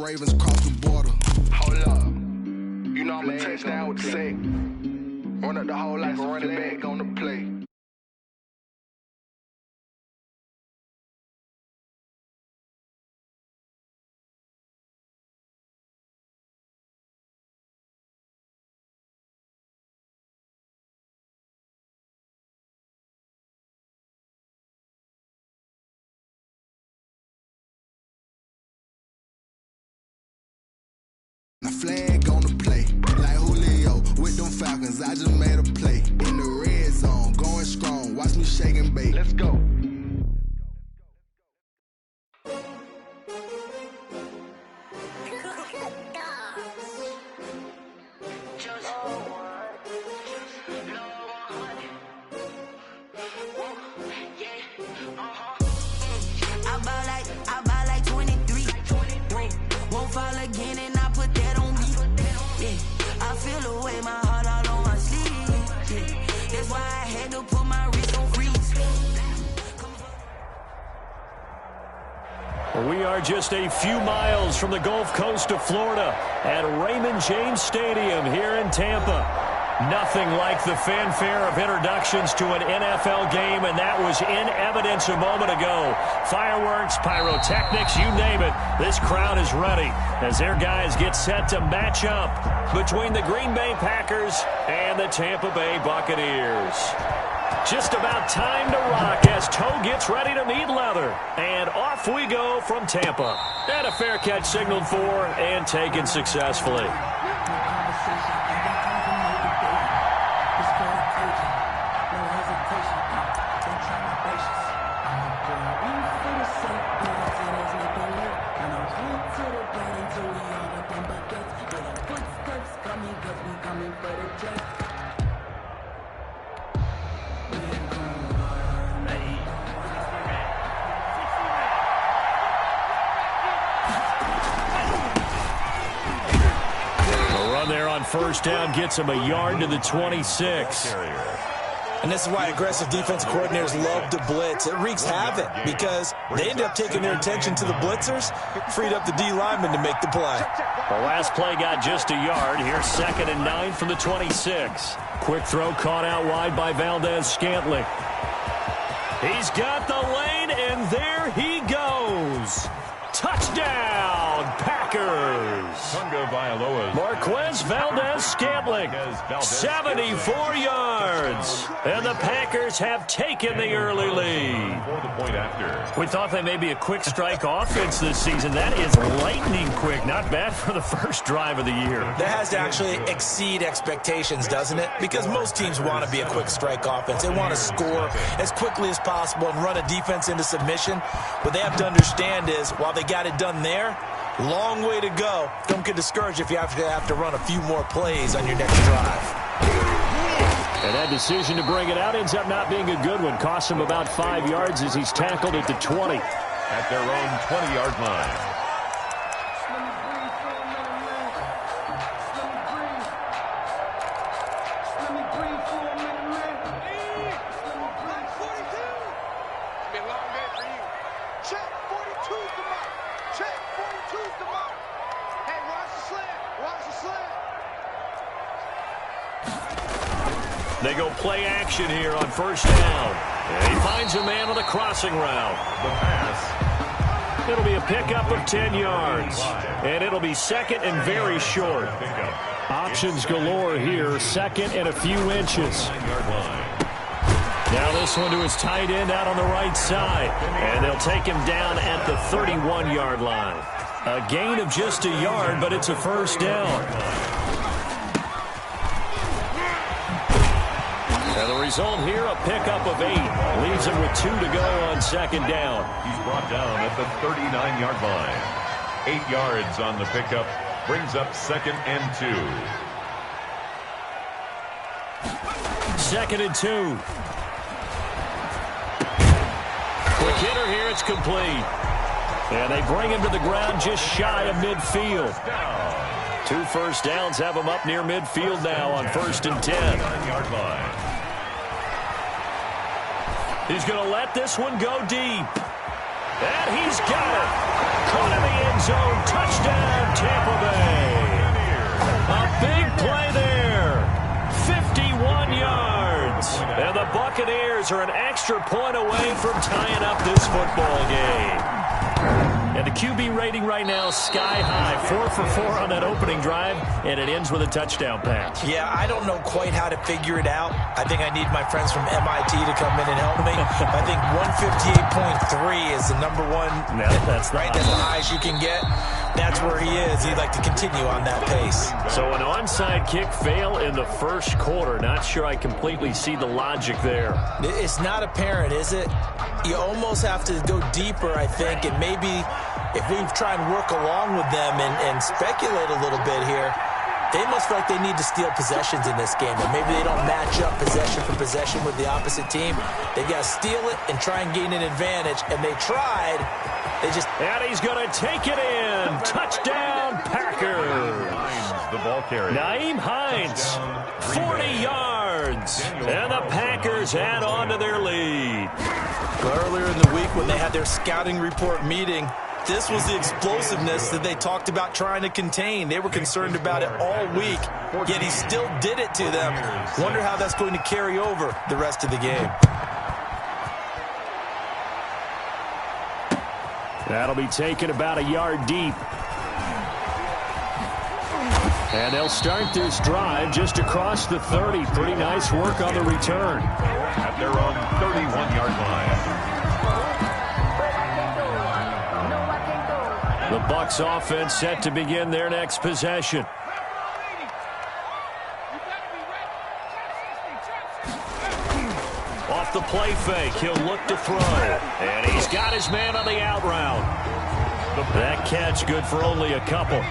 Ravens cross the border. Hold up. You know I'm a touchdown with the sack. Run up the hole like a running back on the play. The flag on the play, like Julio with them Falcons. I just made a play in the red zone, going strong. Watch me shake and bake. Let's go. I buy like 23. Won't fall again and I put that on me. Yeah, I feel the way, my heart all on my sleeve. Yeah, that's why I had to put my wrist on freeze. We are just a few miles from the Gulf Coast of Florida at Raymond James Stadium here in Tampa. Nothing like the fanfare of introductions to an NFL game, and that was in evidence a moment ago. Fireworks, pyrotechnics, you name it. This crowd is ready as their guys get set to match up between the Green Bay Packers and the Tampa Bay Buccaneers. Just about time to rock as toe gets ready to meet leather. And off we go from Tampa. And a fair catch signaled for and taken successfully. First down gets him a yard to the 26. And this is why aggressive defensive coordinators love to blitz. It wreaks havoc because they end up taking their attention to the blitzers, freed up the D lineman to make the play. The last play got just a yard. Here's 2nd and 9 from the 26. Quick throw caught out wide by Valdez-Scantling. He's got the lane, and there he goes. Touchdown, Packers. Marquez Valdez-Scantling, 74 yards. And the Packers have taken the early lead. We thought they may be a quick strike offense this season. That is lightning quick. Not bad for the first drive of the year. That has to actually exceed expectations, doesn't it? Because most teams want to be a quick strike offense. They want to score as quickly as possible and run a defense into submission. What they have to understand is, while they got it done there, long way to go. Don't get discouraged if you have to run a few more plays on your next drive. And that decision to bring it out ends up not being a good one. Costs him about 5 yards as he's tackled at the 20. At their own 20-yard line. They go play action here on first down. And he finds a man on the crossing route. The pass. It'll be a pickup of 10 yards. And it'll be 2nd and very short. Options galore here. 2nd and a few inches. Now this one to his tight end out on the right side. And they'll take him down at the 31-yard line. A gain of just a yard, but it's a first down. And the result here, a pickup of 8. Leaves him with 2 to go on 2nd down. He's brought down at the 39-yard line. 8 yards on the pickup. Brings up 2nd and 2. 2nd and 2. Quick hitter here, it's complete. And they bring him to the ground just shy of midfield. 2 first downs have him up near midfield now on 1st and 10. 9-yard line. He's going to let this one go deep. And he's got it. Caught in the end end zone. Touchdown, Tampa Bay. A big play there. 51 yards. And the Buccaneers are an extra point away from tying up this football game. And the QB rating right now, sky high. 4 for 4 on that opening drive, and it ends with a touchdown pass. Yeah, I don't know quite how to figure it out. I think I need my friends from MIT to come in and help me. I think 158.3 is the number one. No, that's right. That's the highest you can get. That's where he is. He'd like to continue on that pace. So an onside kick fail in the first quarter. Not sure I completely see the logic there. It's not apparent, is it? You almost have to go deeper, I think, and maybe if we try and work along with them and speculate a little bit here, they must feel like they need to steal possessions in this game, and maybe they don't match up possession for possession with the opposite team. They've got to steal it and try and gain an advantage, and they tried. And he's going to take it in. Touchdown, Packers. The ball carrier. Nyheim Hines, 40 yards. And the Packers add on to their lead. Earlier in the week when they had their scouting report meeting, this was the explosiveness that they talked about trying to contain. They were concerned about it all week, yet he still did it to them. Wonder how that's going to carry over the rest of the game. That'll be taken about a yard deep. And they'll start this drive just across the 30. Pretty nice work on the return. At their own 31-yard line. The Bucs offense set to begin their next possession. Off the play fake, he'll look to throw. And he's got his man on the out route. That catch good for only a couple.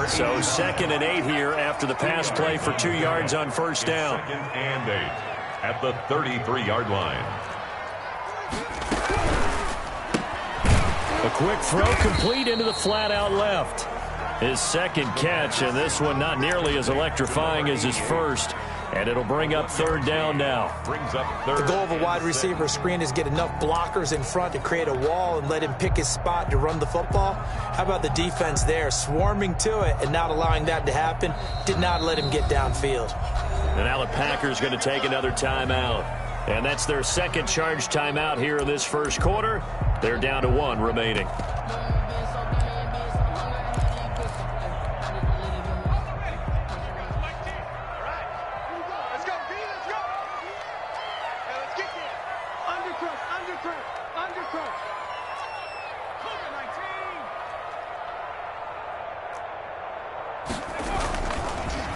So 2nd and 8 here after the pass play for 2 yards on first down. 2nd and 8 at the 33-yard line. A quick throw complete into the flat out left. His second catch, and this one not nearly as electrifying as his first. And it'll bring up 3rd down now. Brings up 3rd. The goal of a wide receiver screen is get enough blockers in front to create a wall and let him pick his spot to run the football. How about the defense there, swarming to it and not allowing that to happen? Did not let him get downfield. And now the Packers going to take another timeout. And that's their second charge timeout here in this first quarter. They're down to 1 remaining.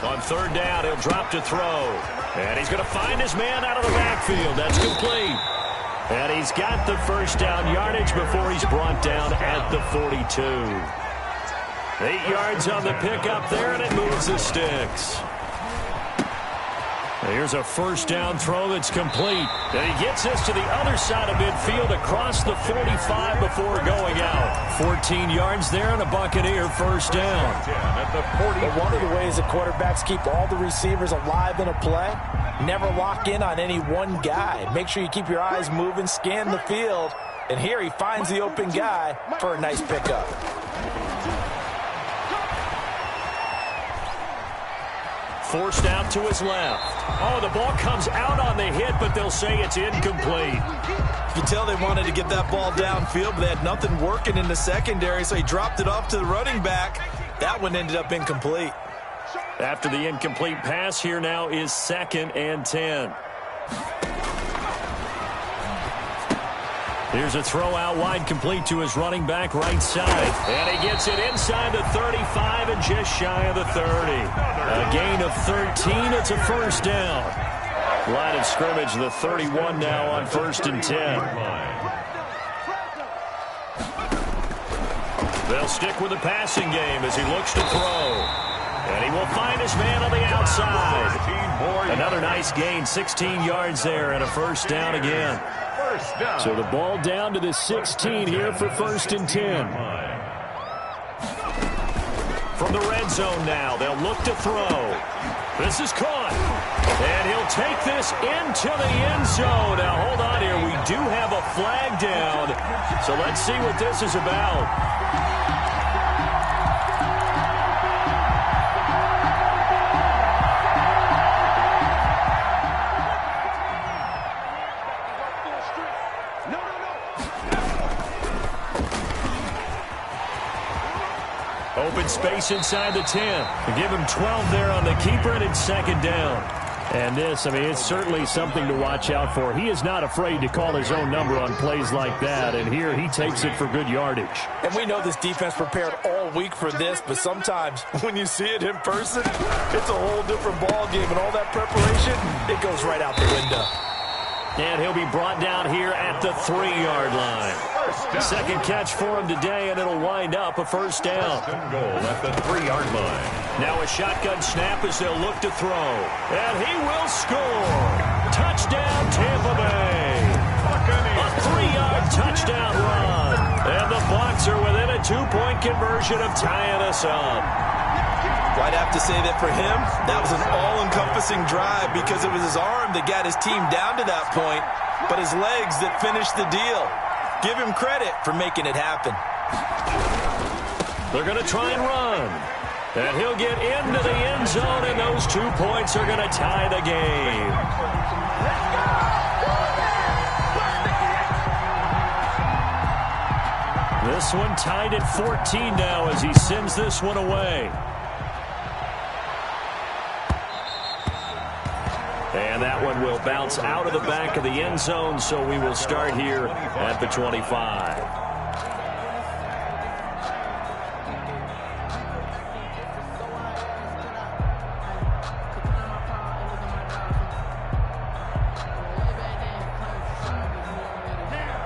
On 3rd down, he'll drop to throw. And he's going to find his man out of the backfield. That's complete. And he's got the first down yardage before he's brought down at the 42. 8 yards on the pickup there, and it moves the sticks. Here's a first down throw that's complete. And he gets this to the other side of midfield across the 45 before going out. 14 yards there and a Buccaneer first down. But one of the ways that quarterbacks keep all the receivers alive in a play, never lock in on any one guy. Make sure you keep your eyes moving, scan the field. And here he finds the open guy for a nice pickup. Forced out to his left. Oh, the ball comes out on the hit, but they'll say it's incomplete. You can tell they wanted to get that ball downfield, but they had nothing working in the secondary, so he dropped it off to the running back. That one ended up incomplete. After the incomplete pass, here now is 2nd and 10. Here's a throw out wide, complete to his running back right side. And he gets it inside the 35 and just shy of the 30. A gain of 13. It's a first down. Line of scrimmage, the 31 now on 1st and 10. They'll stick with the passing game as he looks to throw. And he will find his man on the outside. Another nice gain, 16 yards there, and a first down again. So the ball down to the 16 here for 1st and 10. From the red zone now, they'll look to throw. This is caught. And he'll take this into the end zone. Now, hold on here. We do have a flag down. So let's see what this is about. Open space inside the 10. Give him 12 there on the keeper, and it's second down. And this, I mean, it's certainly something to watch out for. He is not afraid to call his own number on plays like that, and here he takes it for good yardage. And we know this defense prepared all week for this, but sometimes when you see it in person, it's a whole different ball game, and all that preparation, it goes right out the window. And he'll be brought down here at the 3-yard line. Second catch for him today, and it'll wind up a first down. Goal at the 3-yard line. Now a shotgun snap as they'll look to throw. And he will score. Touchdown, Tampa Bay. A 3-yard touchdown run. And the Bucs are within a 2-point conversion of tying us up. I'd have to say that for him, that was an all-encompassing drive because it was his arm that got his team down to that point, but his legs that finished the deal. Give him credit for making it happen. They're going to try and run. And he'll get into the end zone, and those 2 points are going to tie the game. This one tied at 14 now as he sends this one away. And that one will bounce out of the back of the end zone, so we will start here at the 25.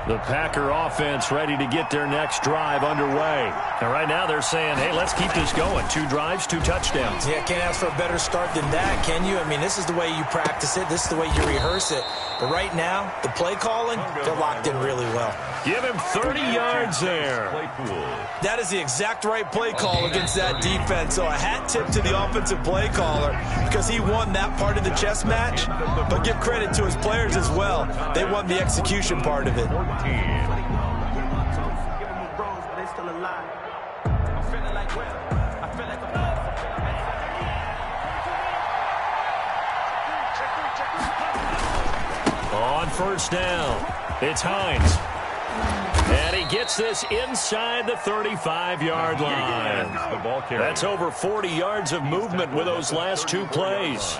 The Packer offense ready to get their next drive underway. And right now they're saying, hey, let's keep this going. 2 drives, 2 touchdowns. Yeah, can't ask for a better start than that, can you? I mean, this is the way you practice it. This is the way you rehearse it. But right now, the play calling, they're locked in really well. Give him 30 yards there. That is the exact right play call against that defense. So a hat tip to the offensive play caller because he won that part of the chess match. But give credit to his players as well. They won the execution part of it. On first down, it's Hines. And he gets this inside the 35-yard line. That's over 40 yards of movement with those last 2 plays.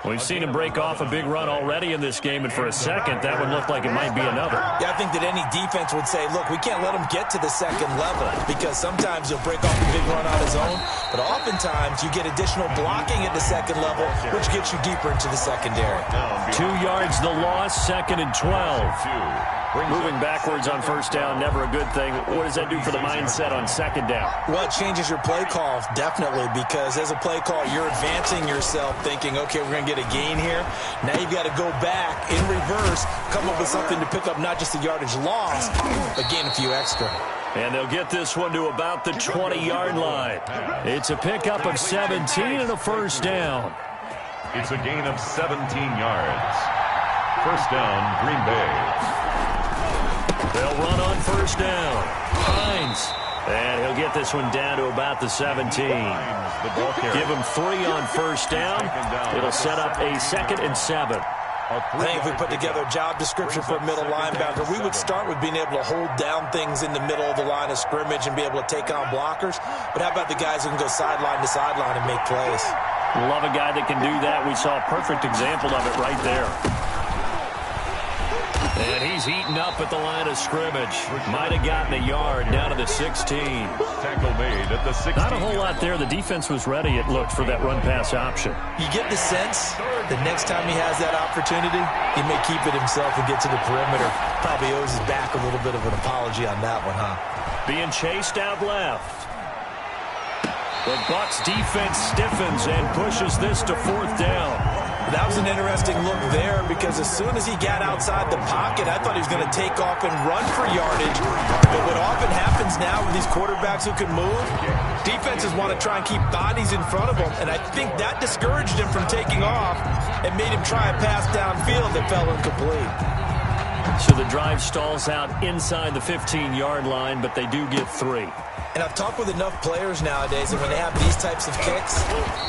We've seen him break off a big run already in this game, and for a second, that would look like it might be another. Yeah, I think that any defense would say, look, we can't let him get to the second level because sometimes he'll break off a big run on his own, but oftentimes you get additional blocking at the second level, which gets you deeper into the secondary. 2 yards the loss, 2nd and 12. Moving backwards on first down, never a good thing. What does that do for the mindset on second down? Well, it changes your play call, definitely, because as a play call, you're advancing yourself thinking, okay, we're going to get a gain here. Now you've got to go back in reverse, come up with something to pick up not just the yardage loss, but gain a few extra. And they'll get this one to about the 20-yard line. It's a pickup of 17 and a first down. It's a gain of 17 yards. First down, Green Bay. They'll run on first down. Hines. And he'll get this one down to about the 17. Give him 3 on first down. It'll set up a 2nd and 7. I think if we put together a job description for a middle linebacker, we would start with being able to hold down things in the middle of the line of scrimmage and be able to take on blockers. But how about the guys who can go sideline to sideline and make plays? Love a guy that can do that. We saw a perfect example of it right there. And he's eaten up at the line of scrimmage. Might have gotten a yard down to the 16. Tackle made at the 16. Not a whole lot there. The defense was ready, it looked, for that run-pass option. You get the sense that next time he has that opportunity, he may keep it himself and get to the perimeter. Probably owes his back a little bit of an apology on that one, huh? Being chased out left. The Bucs defense stiffens and pushes this to 4th down. That was an interesting look there because as soon as he got outside the pocket, I thought he was going to take off and run for yardage. But what often happens now with these quarterbacks who can move, defenses want to try and keep bodies in front of them. And I think that discouraged him from taking off and made him try a pass downfield that fell incomplete. So the drive stalls out inside the 15-yard line, but they do get 3. And I've talked with enough players nowadays, and when they have these types of kicks,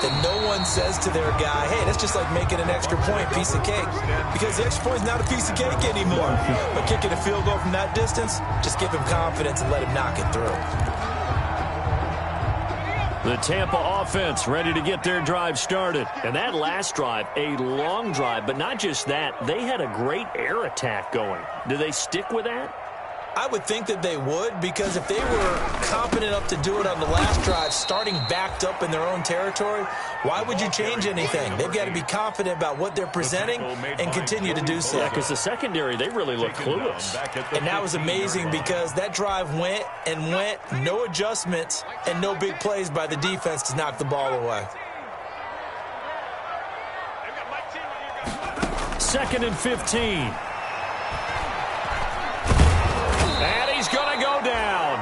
that no one says to their guy, hey, that's just like making an extra point, piece of cake. Because the extra point is not a piece of cake anymore. But kicking a field goal from that distance, just give him confidence and let him knock it through. The Tampa offense ready to get their drive started. And that last drive, a long drive, but not just that. They had a great air attack going. Do they stick with that? I would think that they would, because if they were confident enough to do it on the last drive, starting backed up in their own territory, why would you change anything? They've got to be confident about what they're presenting and continue to do so. Yeah, because the secondary, they really look clueless. And that was amazing because that drive went and went, no adjustments and no big plays by the defense to knock the ball away. 2nd and 15. And he's going to go down.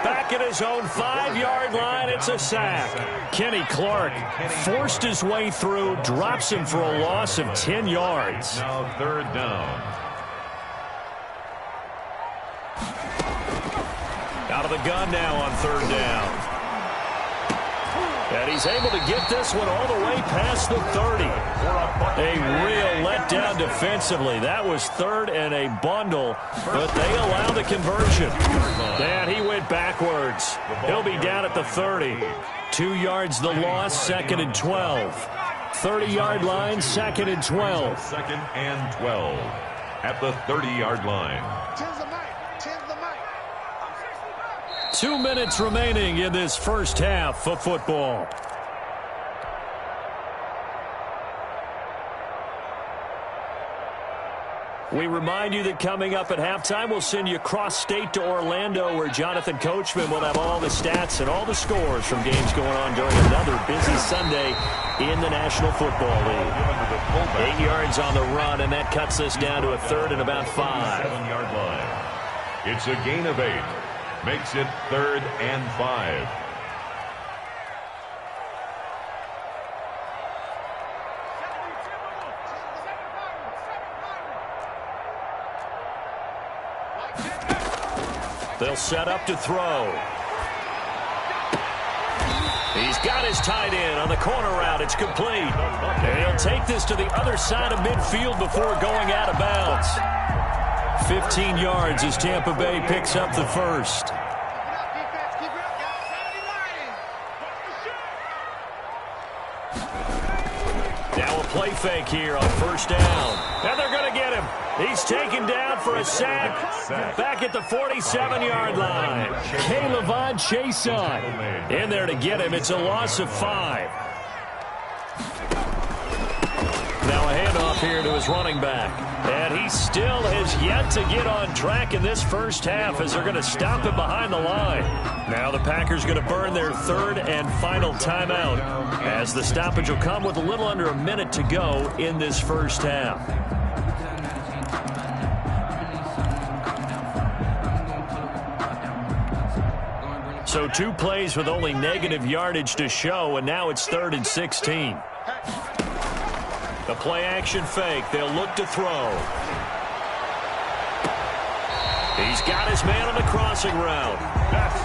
Back at his own 5-yard line, it's a sack. Kenny Clark forced his way through, drops him for a loss of 10 yards. Now 3rd down. Out of the gun now on 3rd down. And he's able to get this one all the way past the 30. A real letdown defensively. That was 3rd and a bundle, but they allow the conversion. And he went backwards. He'll be down at the 30. 2 yards the loss, 2nd and 12. 30-yard line, 2nd and 12. 2nd and 12 at the 30-yard line. 2 minutes remaining in this first half of football. We remind you that coming up at halftime, we'll send you cross-state to Orlando, where Jonathan Coachman will have all the stats and all the scores from games going on during another busy Sunday in the National Football League. 8 yards on the run, and that cuts us down to a 3rd and about 5. 7-yard line. It's a gain of 8. Makes it 3rd and 5. They'll set up to throw. He's got his tight end on the corner route. It's complete. And he'll take this to the other side of midfield before going out of bounds. 15 yards as Tampa Bay picks up the first. Now a play fake here on 1st down. And they're going to get him. He's taken down for a sack back at the 47-yard line. K'Lavon Chason in there to get him. It's a loss of 5. Now a handoff here to his running back. And he still has yet to get on track in this first half as they're going to stop him behind the line. Now the Packers going to burn their 3rd and final timeout as the stoppage will come with a little under a minute to go in this first half. So 2 plays with only negative yardage to show, and now it's 3rd and 16. The play action fake. They'll look to throw. He's got his man on the crossing route.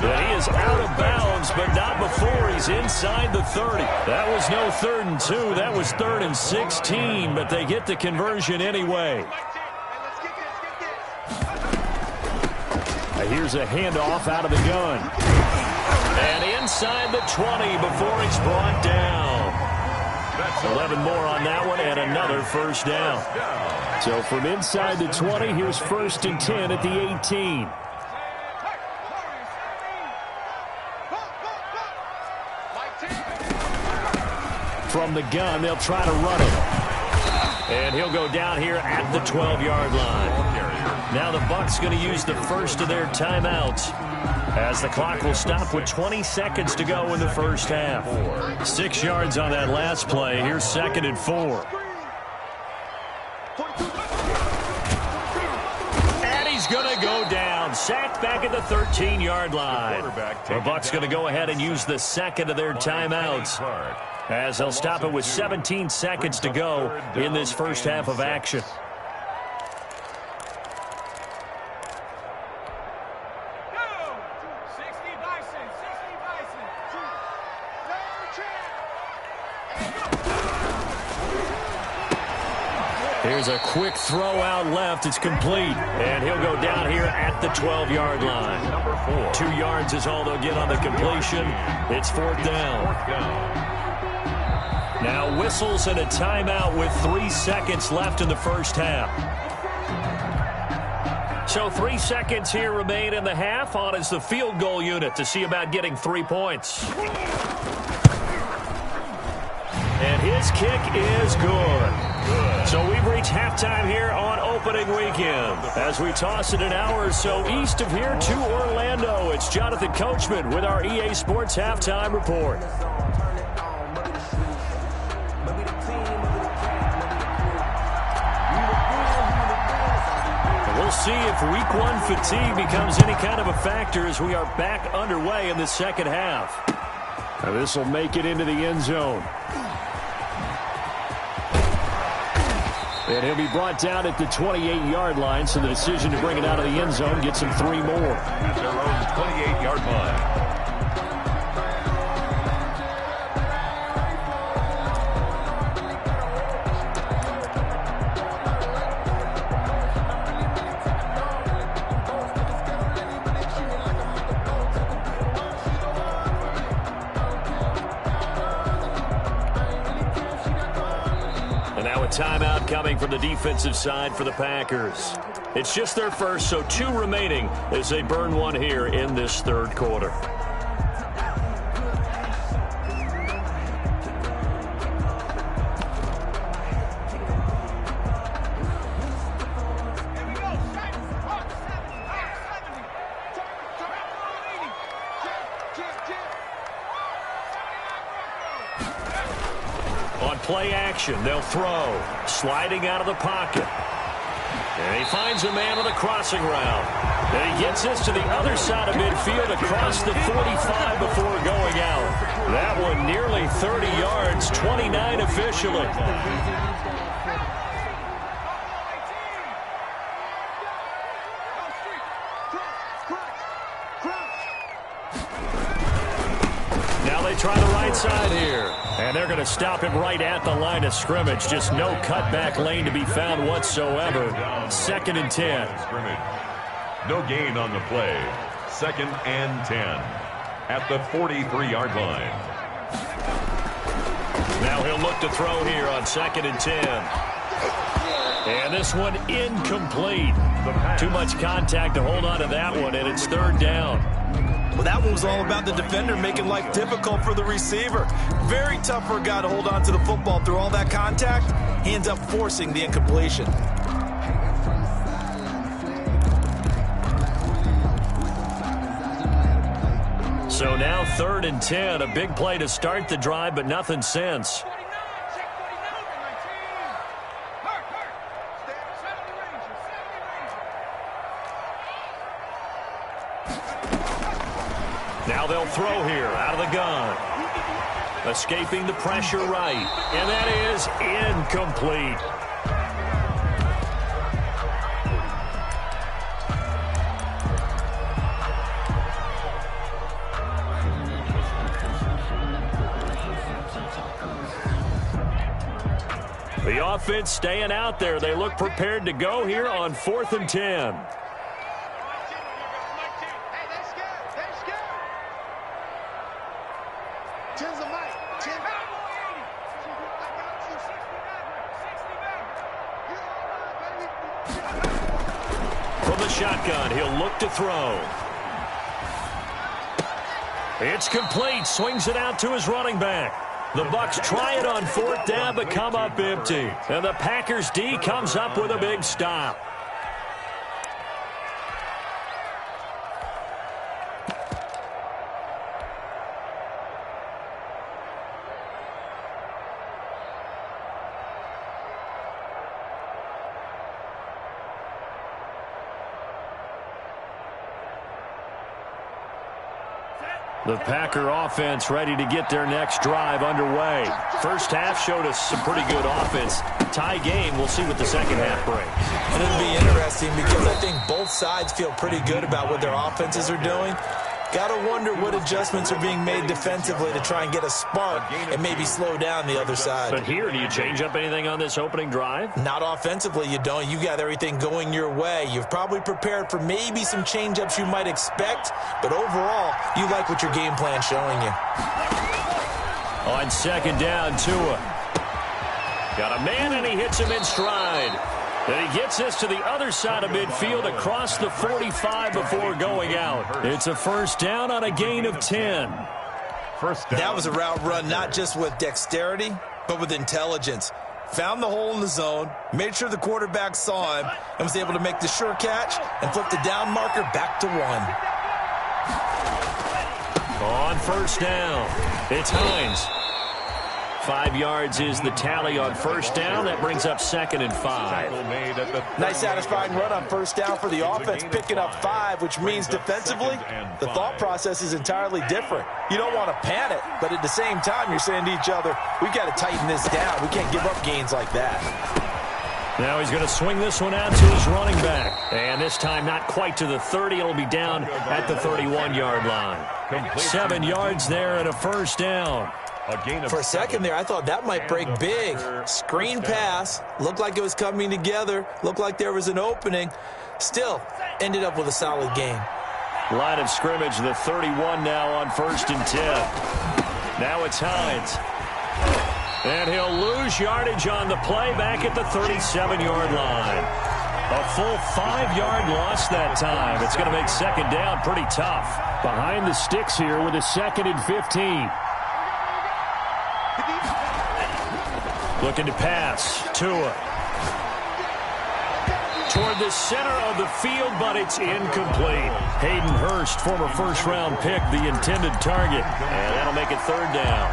And he is out of bounds, but not before he's inside the 30. That was no 3rd and 2. That was 3rd and 16, but they get the conversion anyway. Here's a handoff out of the gun. And inside the 20 before he's brought down. 11 more on that one and another first down. So from inside the 20, here's 1st and 10 at the 18. From the gun, they'll try to run it. And he'll go down here at the 12-yard line. Now the Bucs going to use the first of their timeouts as the clock will stop with 20 seconds to go in the first half. 6 yards on that last play. Here's 2nd and 4. And he's going to go down. Sacked back at the 13-yard line. The Bucs going to go ahead and use the second of their timeouts as they'll stop it with 17 seconds to go in this first half of action. Here's a quick throw out left. It's complete. And he'll go down here at the 12-yard line. Number 4. 2 yards is all they'll get on the completion. It's 4th down. Now whistles and a timeout with 3 seconds left in the first half. So 3 seconds here remain in the half. On is the field goal unit to see about getting 3 points. And his kick is good. So we've reached halftime here on opening weekend. As we toss it an hour or so east of here to Orlando, it's Jonathan Coachman with our EA Sports Halftime Report. We'll see if week 1 fatigue becomes any kind of a factor as we are back underway in the second half. Now this will make it into the end zone. And he'll be brought down at the 28-yard line, so the decision to bring it out of the end zone gets him 3 more. At their own 28-yard line. Timeout coming from the defensive side for the Packers. It's just their first, so 2 remaining as they burn 1 here in this third quarter. Play action. They'll throw. Sliding out of the pocket. And he finds a man on the crossing route. And he gets this to the other side of midfield across the 45 before going out. That one nearly 30 yards, 29 officially. Now they try the right side here. And they're going to stop him right at the line of scrimmage. Just no cutback lane to be found whatsoever. 2nd and 10. No gain on the play. 2nd and 10. At the 43-yard line. Now he'll look to throw here on 2nd and 10. And this one incomplete. Too much contact to hold on to that one, and it's 3rd down. Well, that one was all about the defender making life difficult for the receiver. Very tough for a guy to hold on to the football through all that contact. He ends up forcing the incompletion. So now 3rd and 10. A big play to start the drive, but nothing since. Now they'll throw here out of the gun. Escaping the pressure right. And that is incomplete. The offense staying out there. They look prepared to go here on 4th and 10. Shotgun. He'll look to throw. It's complete. Swings it out to his running back. The Bucs try it on 4th down, but come up empty. And the Packers D comes up with a big stop. The Packer offense ready to get their next drive underway. First half showed us some pretty good offense. Tie game. We'll see what the second half brings. And it'll be interesting because I think both sides feel pretty good about what their offenses are doing. Got to wonder what adjustments are being made defensively to try and get a spark and maybe slow down the other side. But here, do you change up anything on this opening drive? Not offensively, you don't. You got everything going your way. You've probably prepared for maybe some change-ups you might expect, but overall, you like what your game plan's showing you. On second down, Tua. Got a man, and he hits him in stride. And he gets this to the other side of midfield across the 45 before going out. It's a first down on a gain of 10. First down. That was a route run not just with dexterity, but with intelligence. Found the hole in the zone, made sure the quarterback saw him, and was able to make the sure catch and flip the down marker back to 1. On first down, it's Hines. 5 yards is the tally on first down. That brings up 2nd and 5. Nice satisfying run on first down for the offense, picking up 5, which means defensively, the thought process is entirely different. You don't want to panic, but at the same time, you're saying to each other, we got to tighten this down. We can't give up gains like that. Now he's going to swing this one out to his running back. And this time not quite to the 30. It'll be down at the 31-yard line. 7 yards there and a first down. For a second there, I thought that might break big. Screen pass. Looked like it was coming together. Looked like there was an opening. Still, ended up with a solid gain. Line of scrimmage, the 31 now on first and 10. Now it's Hines. And he'll lose yardage on the play back at the 37-yard line. A full 5-yard loss that time. It's going to make second down pretty tough. Behind the sticks here with a 2nd and 15. Looking to pass. Tua. Toward the center of the field, but it's incomplete. Hayden Hurst, former first-round pick, the intended target. And that'll make it third down.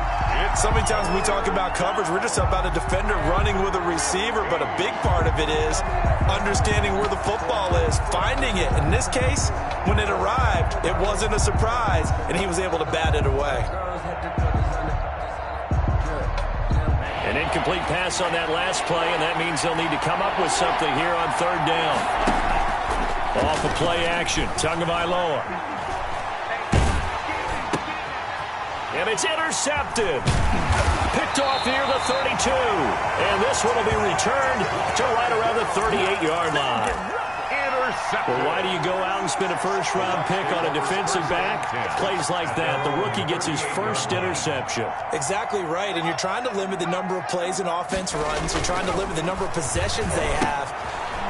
So many times when we talk about coverage, we're just about a defender running with a receiver, but a big part of it is understanding where the football is, finding it. In this case, when it arrived, it wasn't a surprise, and he was able to bat it away. An incomplete pass on that last play, and that means they'll need to come up with something here on third down. Off of play action, Tagovailoa. And it's intercepted. Picked off near the 32. And this one will be returned to right around the 38-yard line. Well, why do you go out and spend a first-round pick on a defensive back? Plays like that, the rookie gets his first interception. Exactly right, and you're trying to limit the number of plays and offense runs. You're trying to limit the number of possessions they have.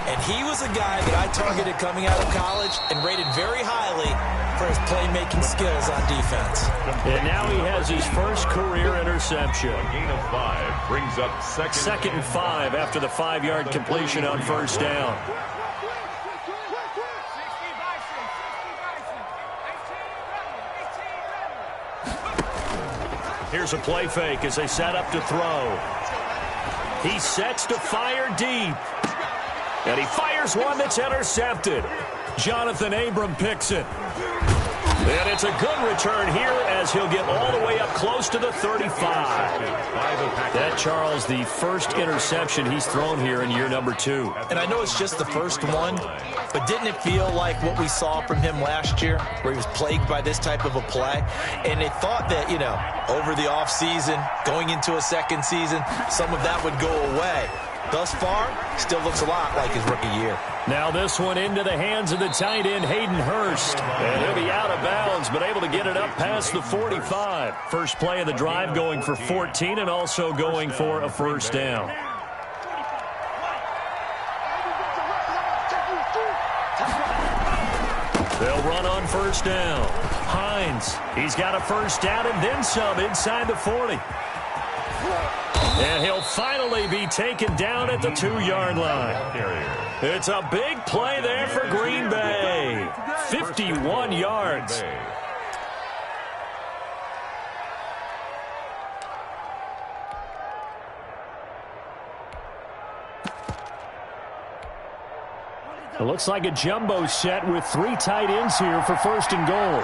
And he was a guy that I targeted coming out of college and rated very highly for his playmaking skills on defense. And now he has his first career interception. A gain of 5 brings up second and 5 after the 5-yard completion on first down. Here's a play fake as they set up to throw. He sets to fire deep. And he fires one that's intercepted. Jonathan Abram picks it. And it's a good return here as he'll get all the way up close to the 35. That, Charles, the first interception he's thrown here in year number 2. And I know it's just the first one, but didn't it feel like what we saw from him last year, where he was plagued by this type of a play? And they thought that, you know, over the offseason, going into a second season, some of that would go away. Thus far, still looks a lot like his rookie year. Now this one into the hands of the tight end, Hayden Hurst. And he'll be out of bounds, but able to get it up past the 45. First play of the drive going for 14 and also going for a first down. They'll run on first down. Hines, he's got a first down and then some inside the 40. And he'll finally be taken down at the 2-yard line. It's a big play there for Green Bay. 51 yards. It looks like a jumbo set with 3 tight ends here for first and goal.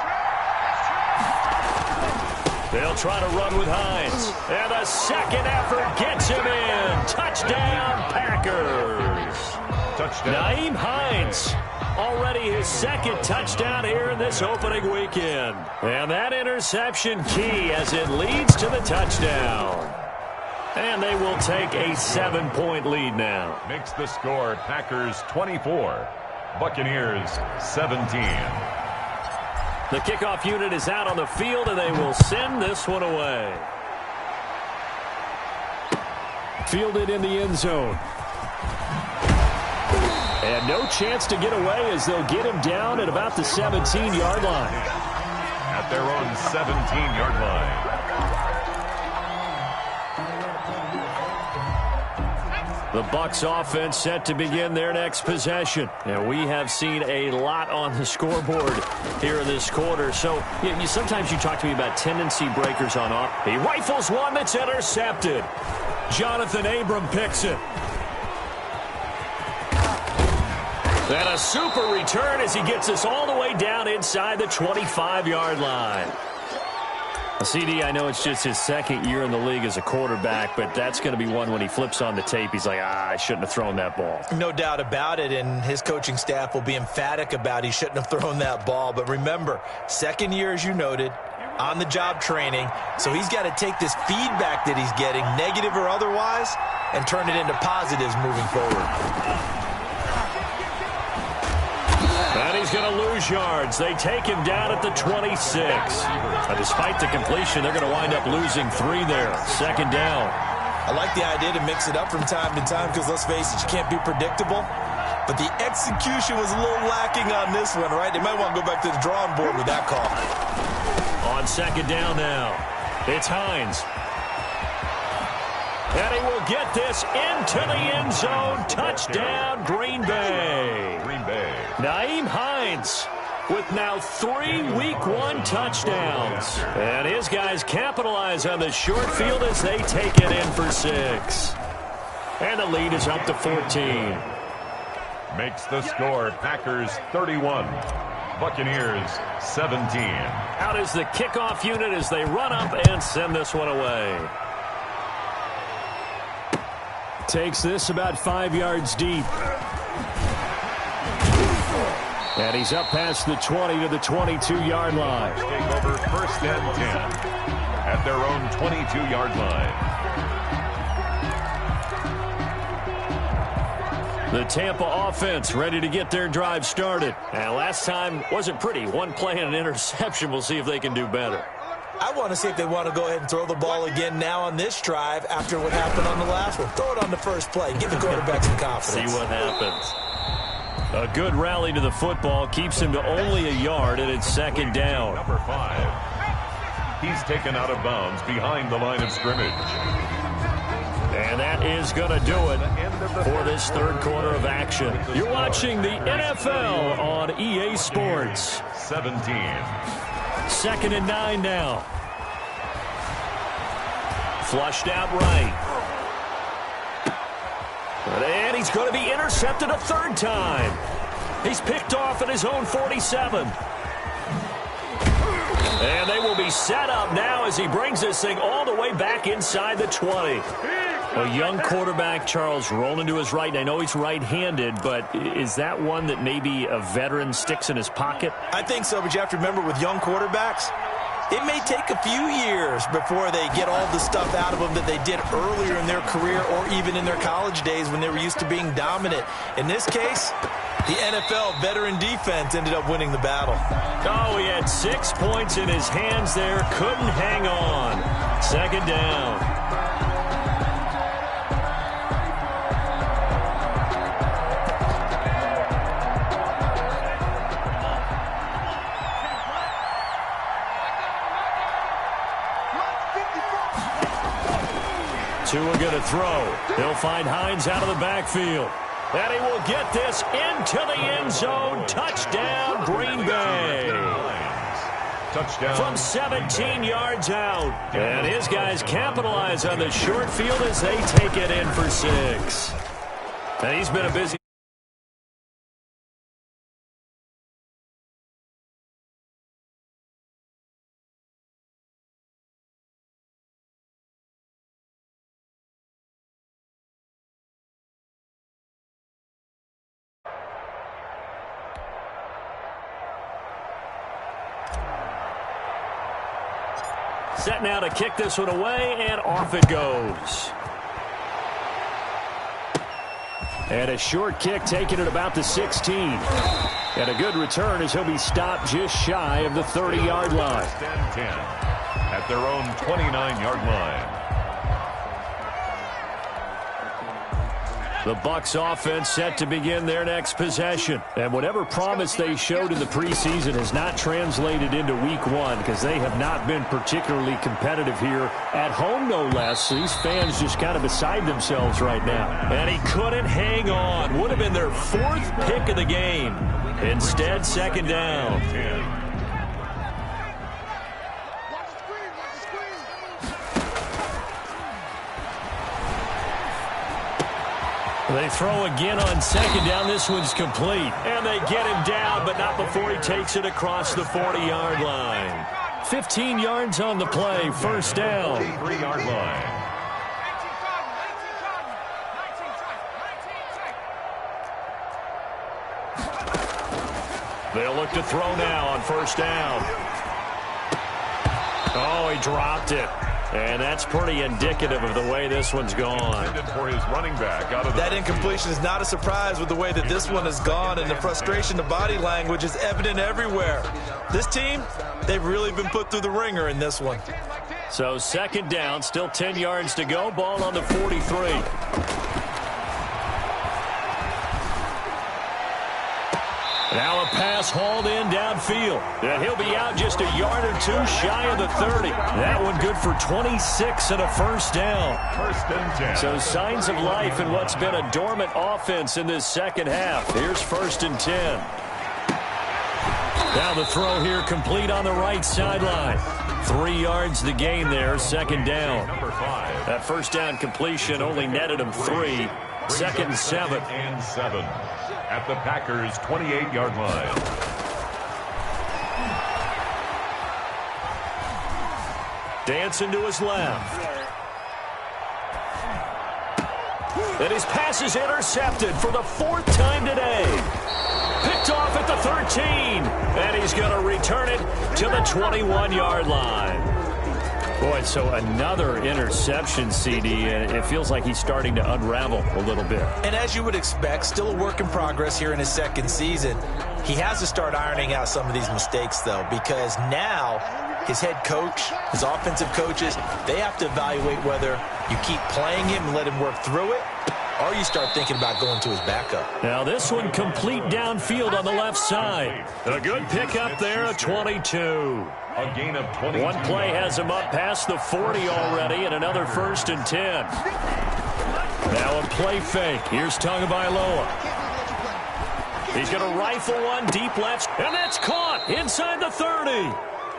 They'll try to run with Hines. And the second effort gets him in. Touchdown, Packers. Touchdown. Nyheim Hines Already his second touchdown here in this opening weekend. And that interception key as it leads to the touchdown. And they will take a 7-point lead now. Makes the score Packers 24, Buccaneers 17. The kickoff unit is out on the field, and they will send this one away. Fielded in the end zone. And no chance to get away as they'll get him down at about the 17-yard line. At their own 17-yard line. The Bucs offense set to begin their next possession. And we have seen a lot on the scoreboard here in this quarter. So sometimes you talk to me about tendency breakers on off. He rifles one that's intercepted. Jonathan Abram picks it. And a super return as he gets us all the way down inside the 25-yard line. CD, I know it's just his second year in the league as a quarterback, but that's going to be one when he flips on the tape. He's like, I shouldn't have thrown that ball. No doubt about it, and his coaching staff will be emphatic about he shouldn't have thrown that ball. But remember, second year, as you noted, on-the-job training, so he's got to take this feedback that he's getting, negative or otherwise, and turn it into positives moving forward. And he's going to lose yards. They take him down at the 26. Despite the completion, they're going to wind up losing 3 there. Second down. I like the idea to mix it up from time to time because, let's face it, you can't be predictable. But the execution was a little lacking on this one, right? They might want to go back to the drawing board with that call. On second down now, it's Hines. And he will get this into the end zone. Touchdown, Green Bay. Green Bay. Nyheim Hines with now 3 Week 1 touchdowns. And his guys capitalize on the short field as they take it in for 6. And the lead is up to 14. Makes the score Packers 31, Buccaneers 17. Out is the kickoff unit as they run up and send this one away. Takes this about 5 yards deep. And he's up past the 20 to the 22-yard line. Take over first and 10 at their own 22-yard line. The Tampa offense ready to get their drive started. And last time wasn't pretty. One play and an interception. We'll see if they can do better. I want to see if they want to go ahead and throw the ball again now on this drive after what happened on the last one. Throw it on the first play. Give the quarterback some confidence. See what happens. A good rally to the football keeps him to only a yard, and it's second down. Number 5. He's taken out of bounds behind the line of scrimmage. And that is going to do it for this third quarter of action. You're watching the NFL on EA Sports. 17. Second and 9 now. Flushed out right. And he's going to be intercepted a third time. He's picked off at his own 47. And they will be set up now as he brings this thing all the way back inside the 20. A young quarterback, Charles, rolling to his right. And I know he's right-handed, but is that one that maybe a veteran sticks in his pocket? I think so, but you have to remember with young quarterbacks, it may take a few years before they get all the stuff out of them that they did earlier in their career or even in their college days when they were used to being dominant. In this case, the NFL veteran defense ended up winning the battle. Oh, he had 6 points in his hands there. Couldn't hang on. Second down. 2 are going to throw. He'll find Hines out of the backfield. And he will get this into the end zone. Touchdown, Green Bay. Touchdown. From 17 yards out. And his guys capitalize on the short field as they take it in for 6. And he's been a busy... Set now to kick this one away, and off it goes. And a short kick taken at about the 16. And a good return as he'll be stopped just shy of the 30-yard line. 10 at their own 29-yard line. The Bucs offense set to begin their next possession. And whatever promise they showed in the preseason has not translated into week one because they have not been particularly competitive here at home, no less. These fans just kind of beside themselves right now. And he couldn't hang on. Would have been their 4th pick of the game. Instead, second down. They throw again on second down. This one's complete. And they get him down, but not before he takes it across the 40-yard line. 15 yards on the play. First down. 3-yard line. They'll look to throw now on first down. Oh, he dropped it. And that's pretty indicative of the way this one's gone. For his running back out of that incompletion is not a surprise with the way that this one has gone, and the frustration, the body language is evident everywhere. This team, they've really been put through the ringer in this one. So second down, still 10 yards to go. Ball on the 43. Now a pass hauled in downfield. And he'll be out just a yard or two shy of the 30. That one good for 26 and a first down. First and 10. So signs of life in what's been a dormant offense in this second half. Here's first and 10. Now the throw here complete on the right sideline. 3 yards the gain there, second down. Number 5. That first down completion only netted him 3. Second and 7. And 7. At the Packers' 28-yard line. Dancing to his left. And his pass is intercepted for the 4th time today. Picked off at the 13. And he's going to return it to the 21-yard line. Boy, so another interception, CD, and it feels like he's starting to unravel a little bit. And as you would expect, still a work in progress here in his second season. He has to start ironing out some of these mistakes, though, because now his head coach, his offensive coaches, they have to evaluate whether you keep playing him and let him work through it, or you start thinking about going to his backup. Now this one complete downfield on the left side. A good pickup there, a 22. A gain of 20. One play has him up past the 40 already, and another first and 10. Now a play fake. Here's Tagovailoa. He's going to rifle one deep left, and that's caught inside the 30.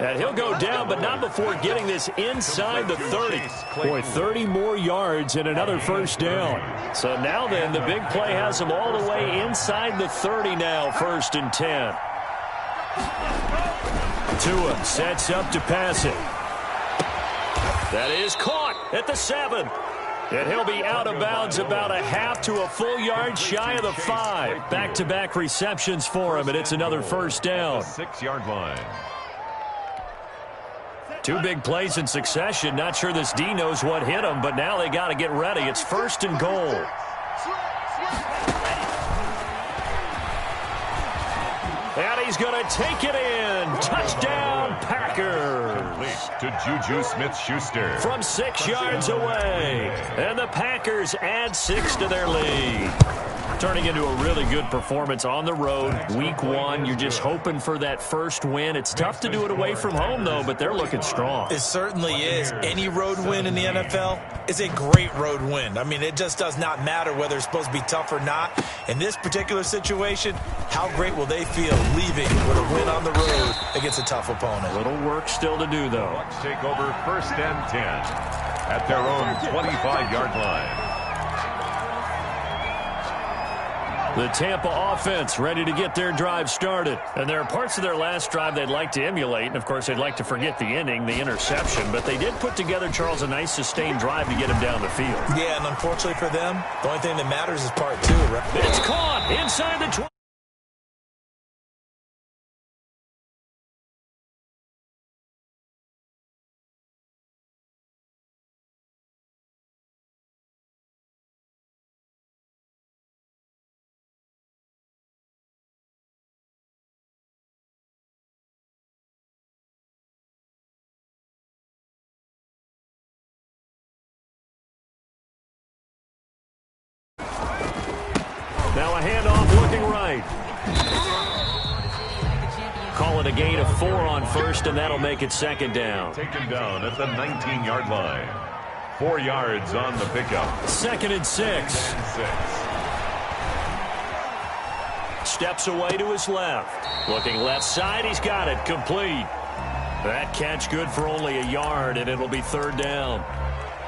And he'll go down, but not before getting this inside the 30. Boy, 30 more yards and another first down. So now then, the big play has him all the way inside the 30 now, first and 10. Tua sets up to pass it. That is caught at the 7. And he'll be out of bounds about a half to a full yard shy of the 5. Back-to-back receptions for him, and it's another first down. 6-yard line. 2 big plays in succession. Not sure this D knows what hit him, but now they got to get ready. It's first and goal. And he's going to take it in. Touchdown, Packers. To Juju Smith-Schuster. From 6 yards away. And the Packers add 6 to their lead. Turning into a really good performance on the road. Week 1, you're just hoping for that first win. It's tough to do it away from home, though, but they're looking strong. It certainly is. Any road win in the NFL is a great road win. I mean, it just does not matter whether it's supposed to be tough or not. In this particular situation, how great will they feel leaving with a win on the road against a tough opponent? A little work still to do, though. Bucs take over first and 10 at their own 25-yard line. The Tampa offense ready to get their drive started. And there are parts of their last drive they'd like to emulate. And, of course, they'd like to forget the ending, the interception. But they did put together, Charles, a nice sustained drive to get him down the field. Yeah, and unfortunately for them, the only thing that matters is part 2, right? It's caught inside the 20. looking right. Call it a gain of 4 on first, and that'll make it second down. Taken down at the 19-yard line. 4 yards on the pickup. 2nd and 6. Steps away to his left. Looking left side, he's got it. Complete. That catch good for only a yard, and it'll be 3rd down.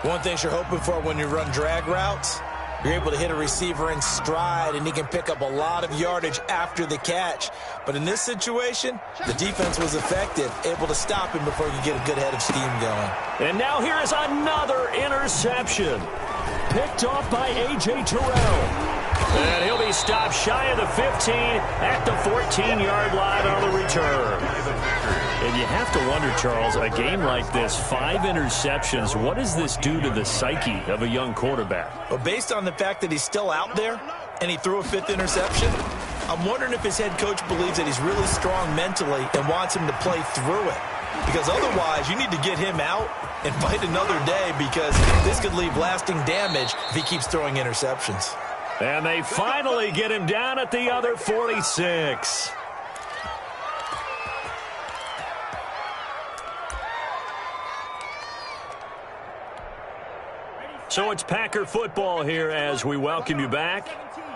One thing you're hoping for when you run drag routes, you're able to hit a receiver in stride, and he can pick up a lot of yardage after the catch. But in this situation, the defense was effective, able to stop him before he could get a good head of steam going. And now here is another interception. Picked off by A.J. Terrell. And he'll be stopped shy of the 15 at the 14-yard line on the return. And you have to wonder, Charles, a game like this, 5 interceptions, what does this do to the psyche of a young quarterback? Well, based on the fact that he's still out there and he threw a 5th interception, I'm wondering if his head coach believes that he's really strong mentally and wants him to play through it. Because otherwise, you need to get him out and fight another day, because this could leave lasting damage if he keeps throwing interceptions. And they finally get him down at the other 46. So it's Packer football here as we welcome you back.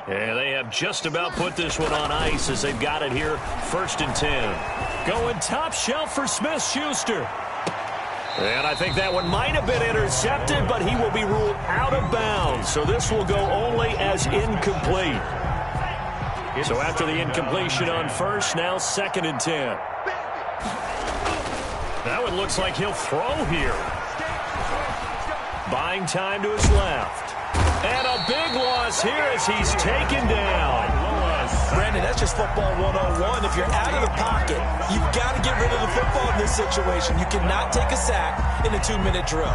And they have just about put this one on ice as they've got it here, 1st and 10. Going top shelf for Smith-Schuster. And I think that one might have been intercepted, but he will be ruled out of bounds. So this will go only as incomplete. So after the incompletion on first, now 2nd and 10. That one looks like he'll throw here. Buying time to his left. And a big loss here as he's taken down. Brandon, that's just football 101. If you're out of the pocket, you've got to get rid of the football in this situation. You cannot take a sack in a 2-minute drill.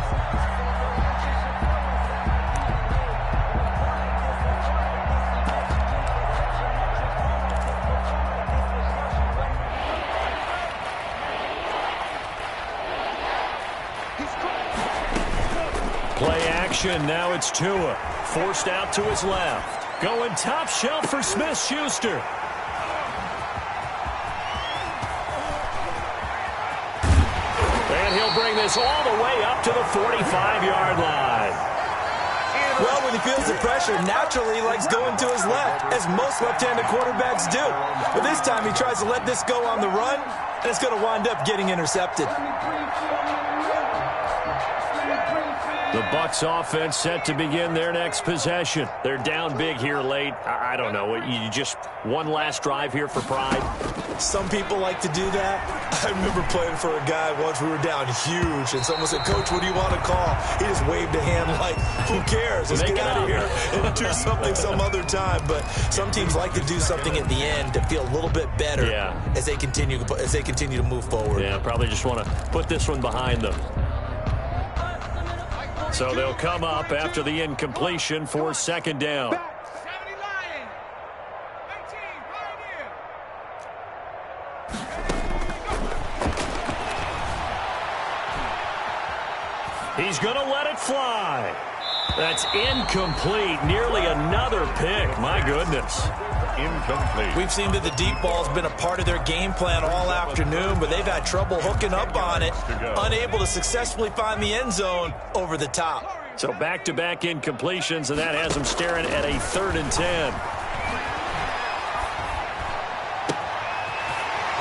Play action. Now it's Tua. Forced out to his left. Going top shelf for Smith-Schuster. And he'll bring this all the way up to the 45-yard line. Well, when he feels the pressure, naturally he likes going to his left, as most left-handed quarterbacks do. But this time he tries to let this go on the run, and it's going to wind up getting intercepted. The Bucs offense set to begin their next possession. They're down big here late. I don't know. You just one last drive here for pride? Some people like to do that. I remember playing for a guy once. We were down huge, and someone said, "Coach, what do you want to call?" He just waved a hand like, who cares? Let's get out of here and do something some other time. But some teams like to do something at the end to feel a little bit better as they continue to move forward. Yeah, probably just want to put this one behind them. So they'll come up after the incompletion for 2nd down. He's going to let it fly. That's incomplete. Nearly another pick. My goodness. Incomplete. We've seen that the deep ball's been a part of their game plan all afternoon, but they've had trouble hooking up on it, unable to successfully find the end zone over the top. So back-to-back incompletions, and that has them staring at a 3rd and 10.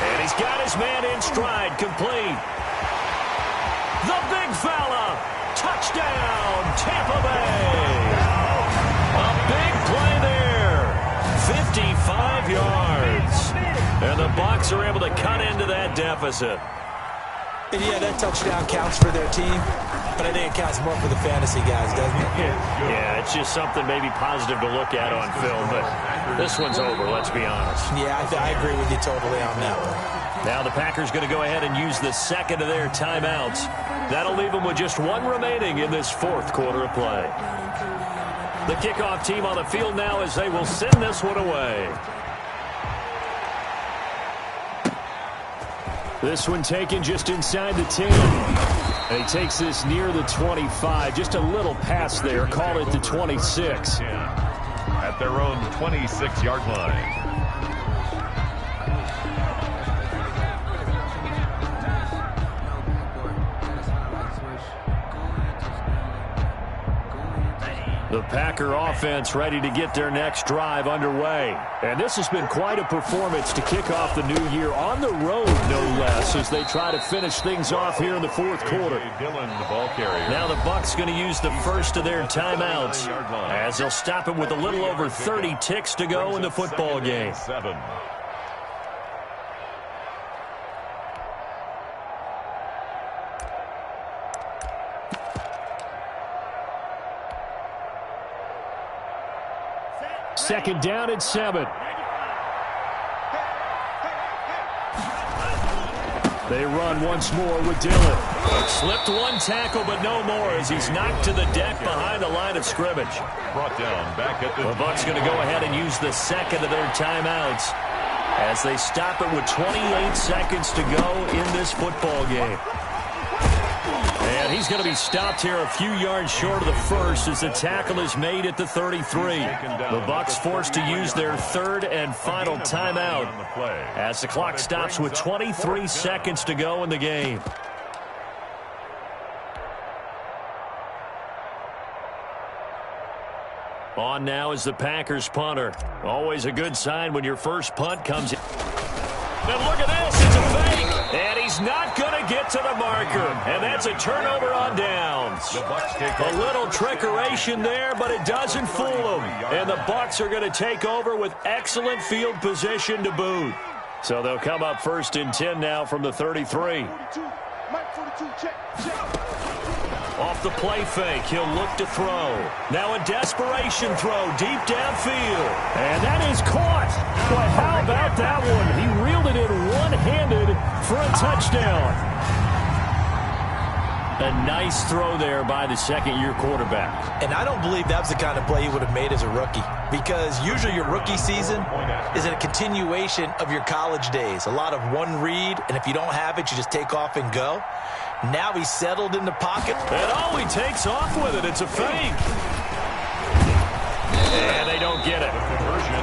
And he's got his man in stride, complete. The big fella, touchdown, Tampa Bay. A big play there, 55 yards. And the Bucs are able to cut into that deficit. And yeah, that touchdown counts for their team, but I think it counts more for the fantasy guys, doesn't it? Yeah, it's just something maybe positive to look at on film, but this one's over, let's be honest. Yeah, I agree with you totally on that one. Now the Packers going to go ahead and use the second of their timeouts. That'll leave them with just one remaining in this 4th quarter of play. The kickoff team on the field now as they will send this one away. This one taken just inside the 10. And he takes this near the 25. Just a little pass there. Call it the 26. At their own 26-yard line. The Packer offense ready to get their next drive underway. And this has been quite a performance to kick off the new year on the road, no less, as they try to finish things off here in the fourth quarter. Now the Bucs going to use the first of their timeouts as they'll stop it with a little over 30 ticks to go in the football game. Second down and 7. They run once more with Dillon. Slipped one tackle, but no more as he's knocked to the deck behind the line of scrimmage. Brought down back at the Bucs going to go ahead and use the second of their timeouts as they stop it with 28 seconds to go in this football game. And he's going to be stopped here a few yards short of the first as the tackle is made at the 33. The Bucs forced to use their third and final timeout as the clock stops with 23 seconds to go in the game. On now is the Packers punter. Always a good sign when your first punt comes in. And look at this, it's a fake. And he's not going to get to the marker. And that's a turnover on downs. A little trickeration there, but it doesn't fool them. And the Bucs are going to take over with excellent field position to boot. So they'll come up first and 10 now from the 33. Off the play fake, he'll look to throw. Now a desperation throw deep downfield. And that is caught. But how about that one? He reeled it in one-handed for a touchdown. A nice throw there by the second-year quarterback. And I don't believe that was the kind of play he would have made as a rookie, because usually your rookie season is a continuation of your college days. A lot of one read, and if you don't have it, you just take off and go. Now he's settled in the pocket. And all he takes off with it, it's a fake. And they don't get it.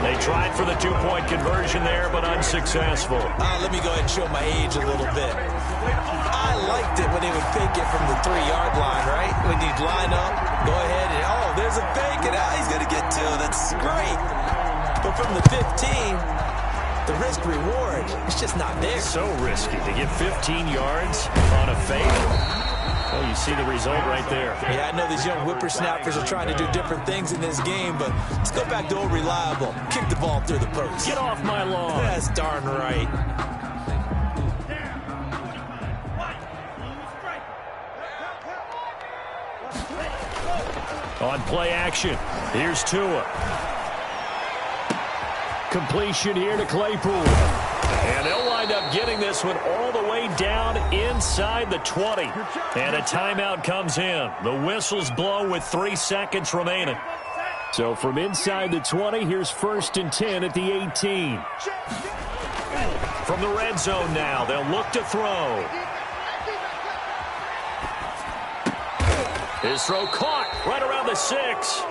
They tried for the two-point conversion there, but unsuccessful. Let me go ahead and show my age a little bit. I liked it when they would fake it from the 3-yard line, right? When you'd line up, go ahead and, oh, there's a fake, and he's going to get 2. That's great. But from the 15, the risk-reward, it's just not there. So risky to get 15 yards on a fake. Well, you see the result right there. Yeah, I know these young whippersnappers are trying to do different things in this game, but let's go back to old reliable. Kick the ball through the post. Get off my lawn. That's darn right. On play action, here's Tua. Completion here to Claypool. And they'll wind up getting this one all the way down inside the 20. And a timeout comes in. The whistles blow with 3 seconds remaining. So from inside the 20, here's first and 10 at the 18. From the red zone now, they'll look to throw. His throw caught right around the 6.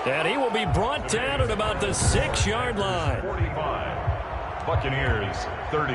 And he will be brought down at about the 6-yard line. 45. Buccaneers 30.